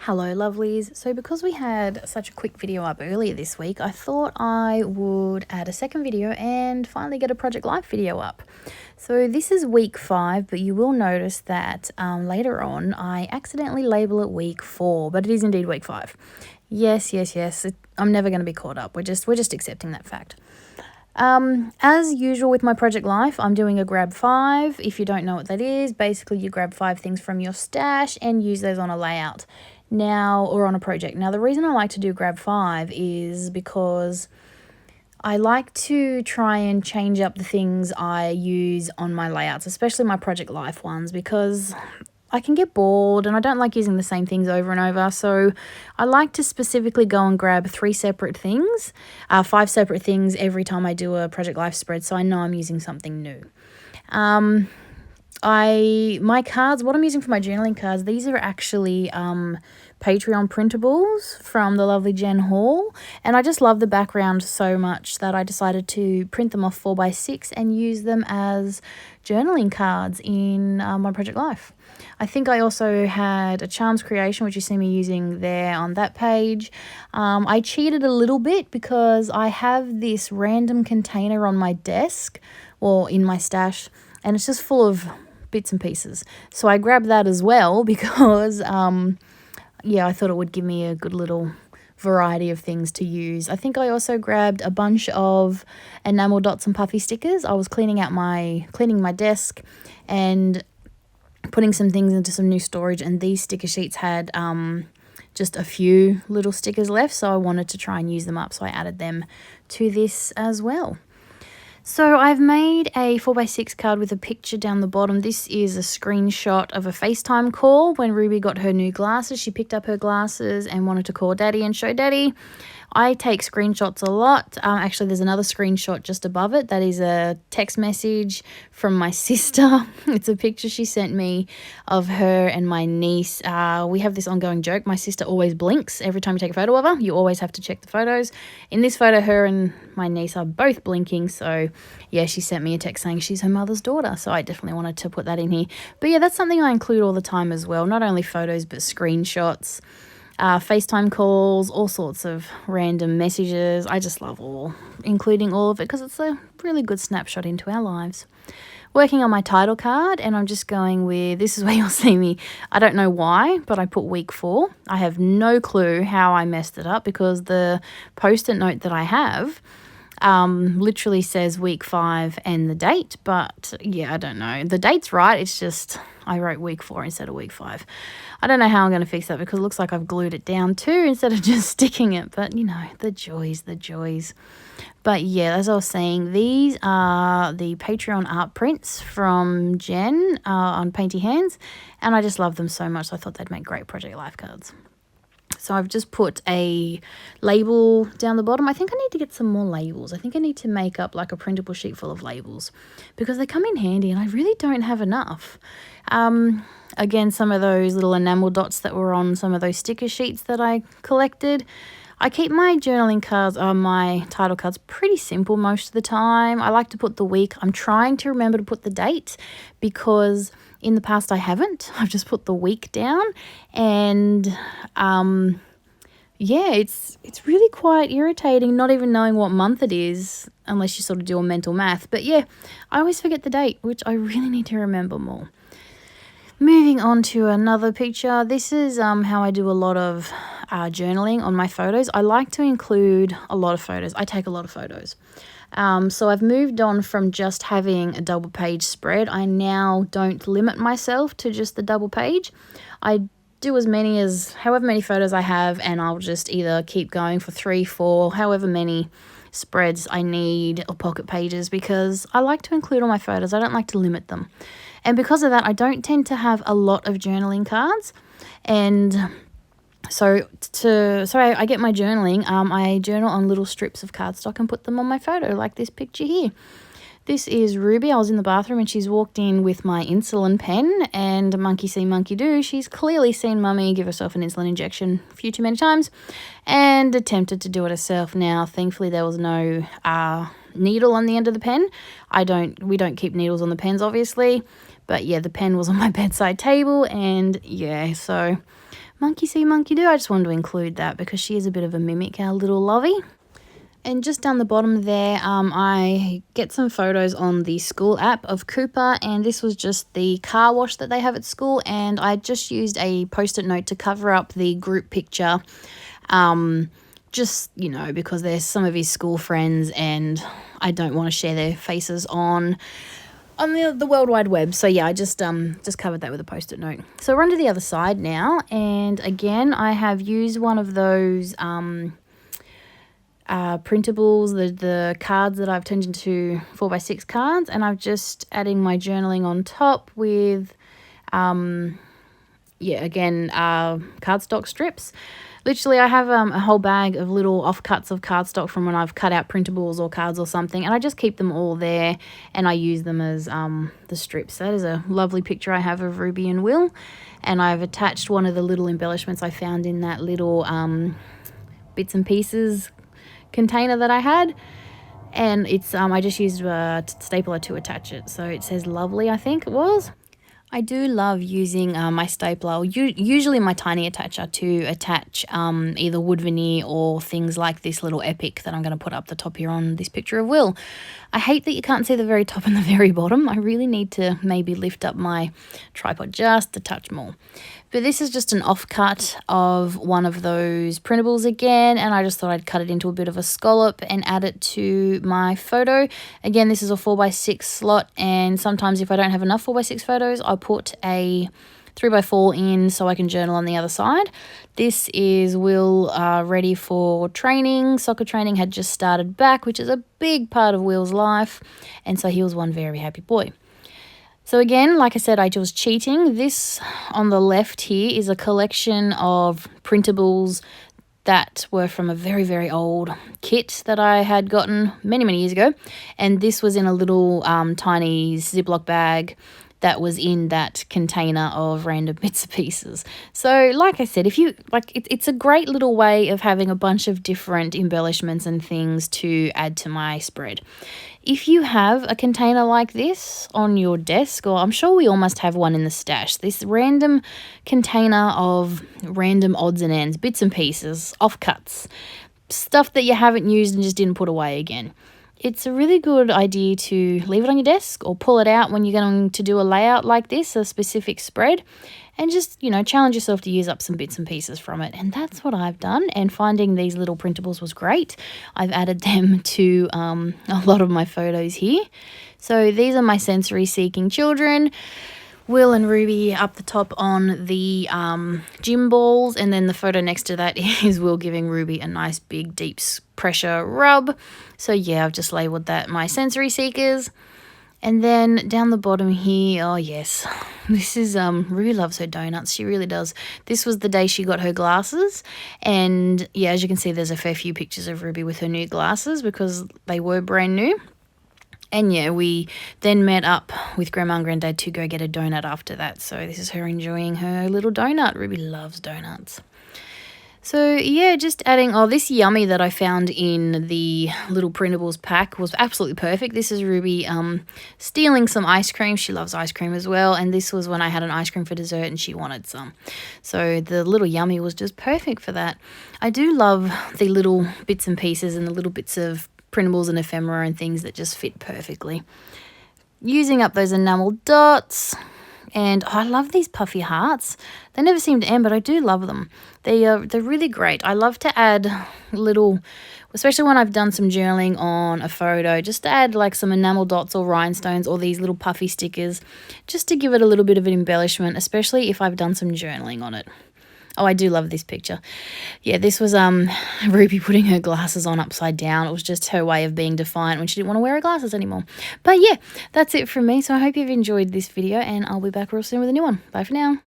Hello lovelies. So because we had such a quick video up earlier this week, I thought I would add a second video and finally get a Project Life video up. So this is week 5, but you will notice that later on I accidentally label it week 4, but it is indeed week 5. Yes. I'm never going to be caught up. We're just accepting that fact. As usual with my Project Life, I'm doing a grab 5. If you don't know what that is, basically you grab 5 things from your stash and use those on a layout or on a project. Now, the reason I like to do grab 5 is because I like to try and change up the things I use on my layouts, especially my Project Life ones, because I can get bored and I don't like using the same things over and over. So I like to specifically go and grab 5 separate things every time I do a Project Life spread, so I know I'm using something new. My cards, what I'm using for my journaling cards, these are actually Patreon printables from the lovely Jen Hall, and I just love the background so much that I decided to print them off 4x6 and use them as journaling cards in my Project Life. I think I also had a Charms creation, which you see me using there on that page. I cheated a little bit because I have this random container on my desk, or in my stash, and it's just full of bits and pieces. So I grabbed that as well because, I thought it would give me a good little variety of things to use. I think I also grabbed a bunch of enamel dots and puffy stickers. I was cleaning my desk and putting some things into some new storage, and these sticker sheets had just a few little stickers left, so I wanted to try and use them up, so I added them to this as well. So I've made a 4x6 card with a picture down the bottom. This is a screenshot of a FaceTime call when Ruby got her new glasses. She picked up her glasses and wanted to call Daddy and show Daddy. I take screenshots a lot. Actually, there's another screenshot just above it. That is a text message from my sister. It's a picture she sent me of her and my niece. We have this ongoing joke. My sister always blinks every time you take a photo of her. You always have to check the photos. In this photo, her and my niece are both blinking. So, yeah, she sent me a text saying she's her mother's daughter. So I definitely wanted to put that in here. But, yeah, that's something I include all the time as well. Not only photos, but screenshots. FaceTime calls, all sorts of random messages. I just love including all of it because it's a really good snapshot into our lives. Working on my title card, and I'm just going with, this is where you'll see me. I don't know why, but I put week 4. I have no clue how I messed it up because the post-it note that I have literally says week 5 and the date, but yeah, I don't know. The date's right, it's just I wrote week 4 instead of week 5. I don't know how I'm going to fix that because it looks like I've glued it down too instead of just sticking it, but you know, the joys. But yeah, as I was saying, these are the Patreon art prints from Jen on Painty Hands, and I just love them so much, so I thought they'd make great Project Life cards. So I've just put a label down the bottom. I think I need to get some more labels. I think I need to make up like a printable sheet full of labels because they come in handy and I really don't have enough. Again, some of those little enamel dots that were on some of those sticker sheets that I collected. I keep my journaling cards, my title cards, pretty simple most of the time. I like to put the week. I'm trying to remember to put the date because in the past I haven't. I've just put the week down, and it's really quite irritating not even knowing what month it is unless you sort of do a mental math. But yeah, I always forget the date, which I really need to remember more. Moving on to another picture. This is how I do a lot of journaling on my photos. I like to include a lot of photos. I take a lot of photos. So I've moved on from just having a double page spread. I now don't limit myself to just the double page. I do however many photos I have, and I'll just either keep going for 3, 4, however many spreads I need or pocket pages because I like to include all my photos. I don't like to limit them. And because of that, I don't tend to have a lot of journaling cards. And so I get my journaling. I journal on little strips of cardstock and put them on my photo, like this picture here. This is Ruby. I was in the bathroom and she's walked in with my insulin pen, and monkey see, monkey do. She's clearly seen Mummy give herself an insulin injection a few too many times and attempted to do it herself. Now, thankfully, there was no needle on the end of the pen. We don't keep needles on the pens, obviously. But yeah, the pen was on my bedside table, and yeah, so Monkey see, monkey do. I just wanted to include that because she is a bit of a mimic, our little lovey. And just down the bottom there, I get some photos on the school app of Cooper, and this was just the car wash that they have at school, and I just used a post-it note to cover up the group picture, just, you know, because there's some of his school friends and I don't want to share their faces on the World Wide Web. So yeah, I just covered that with a post-it note. So we're on to the other side now, and again, I have used one of those printables, the cards that I've turned into 4x6 cards, and I'm just adding my journaling on top with again cardstock strips. Literally, I have a whole bag of little offcuts of cardstock from when I've cut out printables or cards or something, and I just keep them all there and I use them as the strips. That is a lovely picture I have of Ruby and Will, and I've attached one of the little embellishments I found in that little bits and pieces container that I had, and it's I just used a stapler to attach it, so it says lovely, I think it was. I do love using my stapler, usually my tiny attacher, to attach either wood veneer or things like this little epic that I'm going to put up the top here on this picture of Will. I hate that you can't see the very top and the very bottom. I really need to maybe lift up my tripod just a touch more. But this is just an offcut of one of those printables again, and I just thought I'd cut it into a bit of a scallop and add it to my photo. Again, this is a 4x6 slot, and sometimes if I don't have enough 4x6 photos, I'll put a 3x4 in so I can journal on the other side. This is Will ready for training. Soccer training had just started back, which is a big part of Will's life, and so he was one very happy boy. So again, like I said, I was cheating. This on the left here is a collection of printables that were from a very, very old kit that I had gotten many, many years ago. And this was in a little tiny Ziploc bag that was in that container of random bits and pieces. So like I said, if you like, it's a great little way of having a bunch of different embellishments and things to add to my spread. If you have a container like this on your desk, or I'm sure we all must have one in the stash, this random container of random odds and ends, bits and pieces, offcuts, stuff that you haven't used and just didn't put away again. It's a really good idea to leave it on your desk or pull it out when you're going to do a layout like this, a specific spread, and just, you know, challenge yourself to use up some bits and pieces from it. And that's what I've done, and finding these little printables was great. I've added them to a lot of my photos here. So these are my sensory seeking children. Will and Ruby up the top on the gym balls, and then the photo next to that is Will giving Ruby a nice big deep pressure rub. So yeah, I've just labelled that my sensory seekers. And then down the bottom here, oh yes, this is Ruby loves her donuts. She really does. This was the day she got her glasses, and yeah, as you can see, there's a fair few pictures of Ruby with her new glasses because they were brand new. And yeah, we then met up with Grandma and Granddad to go get a donut after that. So this is her enjoying her little donut. Ruby loves donuts. So yeah, just adding, oh, this yummy that I found in the little printables pack was absolutely perfect. This is Ruby stealing some ice cream. She loves ice cream as well. And this was when I had an ice cream for dessert and she wanted some. So the little yummy was just perfect for that. I do love the little bits and pieces and the little bits of printables and ephemera and things that just fit perfectly. Using up those enamel dots. And I love these puffy hearts. They never seem to end, but I do love them. They're really great. I love to add little, especially when I've done some journaling on a photo, just to add like some enamel dots or rhinestones or these little puffy stickers, just to give it a little bit of an embellishment, especially if I've done some journaling on it. Oh, I do love this picture. Yeah, this was Ruby putting her glasses on upside down. It was just her way of being defiant when she didn't want to wear her glasses anymore. But yeah, that's it from me. So I hope you've enjoyed this video, and I'll be back real soon with a new one. Bye for now.